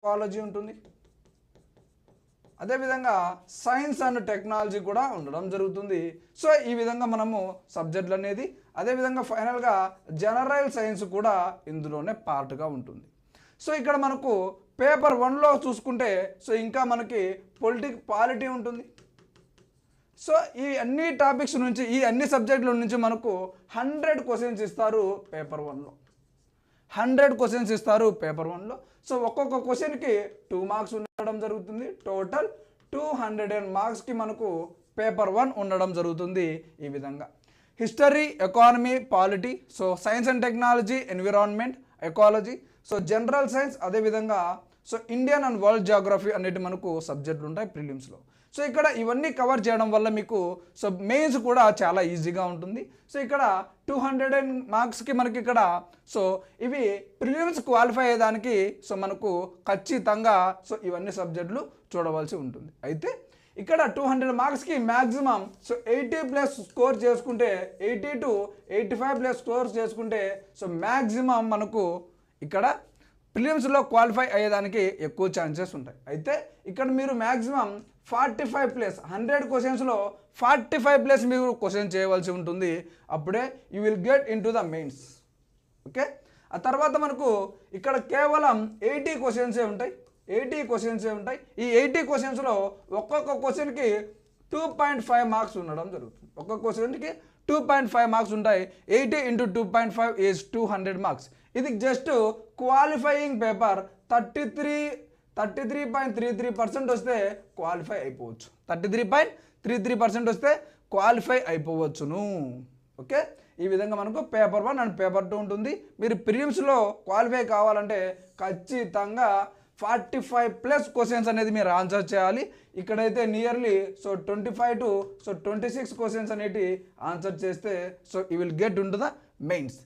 Ecology ఉంటుంది, అదేవిధంగా science and technology కూడా ఉండడం జరుగుతుంది. సో ఈ విధంగా మనము సబ్జెక్టులు అనేది, అదేవిధంగా ఫైనల్గా జనరల్ సైన్స్ కూడా ఇందులోనే పార్ట్గా ఉంటుంది. సో ఇక్కడ మనకు పేపర్ 1లో చూసుకుంటే సో ఇంకా మనకి పాలిటీ ఉంటుంది. సో ఈ అన్ని టాపిక్స్ నుంచి, ఈ అన్ని సబ్జెక్టుల నుంచి మనకు 100 క్వశ్చన్స్ ఇస్తారు పేపర్ 1లో. 100 క్వశ్చన్స్ ఇస్తారు పేపర్ 1లో. సో ఒక్కొక్క క్వశ్చన్కి 2 మార్క్స్ ఉండడం జరుగుతుంది. టోటల్ 200 మార్క్స్కి మనకు పేపర్ 1 ఉండడం జరుగుతుంది. ఈ విధంగా history, economy, polity, so science and technology, environment, ecology, so general science, అదేవిధంగా so Indian and world geography అనేటి మనకు సబ్జెక్టులు ఉంటాయి ప్రిలిమ్స్లో. సో ఇక్కడ ఇవన్నీ కవర్ చేయడం వల్ల మీకు సో మెయిన్స్ కూడా చాలా ఈజీగా ఉంటుంది. సో ఇక్కడ 200 మార్క్స్కి మనకి ఇక్కడ సో ఇవి ప్రిలిమ్స్ క్వాలిఫై అయ్యేదానికి సో మనకు ఖచ్చితంగా సో ఇవన్నీ సబ్జెక్టులు చూడవలసి ఉంటుంది. అయితే ఇక్కడ 200 మార్క్స్కి మ్యాక్సిమం సో 80+ స్కోర్ చేసుకుంటే, 80 to 85+ స్కోర్ చేసుకుంటే సో మ్యాక్సిమం మనకు ఇక్కడ ప్రిలిమ్స్లో క్వాలిఫై అయ్యేదానికి ఎక్కువ ఛాన్సెస్ ఉంటాయి. అయితే ఇక్కడ మీరు మ్యాక్సిమం 45+, 100 క్వశ్చన్స్లో 45+ మీరు క్వశ్చన్ చేయవలసి ఉంటుంది. అప్పుడే you will get in to the mains. Okay, ఆ తర్వాత మనకు ఇక్కడ కేవలం 80 క్వశ్చన్సే ఉంటాయి. 80 క్వశ్చన్సే ఉంటాయి. ఈ 80 క్వశ్చన్స్లో ఒక్కొక్క క్వశ్చన్కి 2.5 మార్క్స్ ఉండడం జరుగుతుంది. ఒక్కొక్క క్వశ్చన్కి 2.5 మార్క్స్ ఉంటాయి. 80 into 2.5 ఈజ్ 200 మార్క్స్. ఇది జస్ట్ క్వాలిఫైయింగ్ పేపర్ 33.33% వస్తే క్వాలిఫై అయిపోవచ్చు. 33.33% వస్తే క్వాలిఫై అయిపోవచ్చును. ఓకే, ఈ విధంగా మనకు పేపర్ 1 అండ్ పేపర్ 2 ఉంటుంది. మీరు ప్రిలిమ్స్లో క్వాలిఫై కావాలంటే ఖచ్చితంగా 45+ క్వశ్చన్స్ అనేది మీరు ఆన్సర్ చేయాలి. ఇక్కడైతే నియర్లీ సో 25 to 26 క్వశ్చన్స్ అనేవి ఆన్సర్ చేస్తే so you will get in to the mains.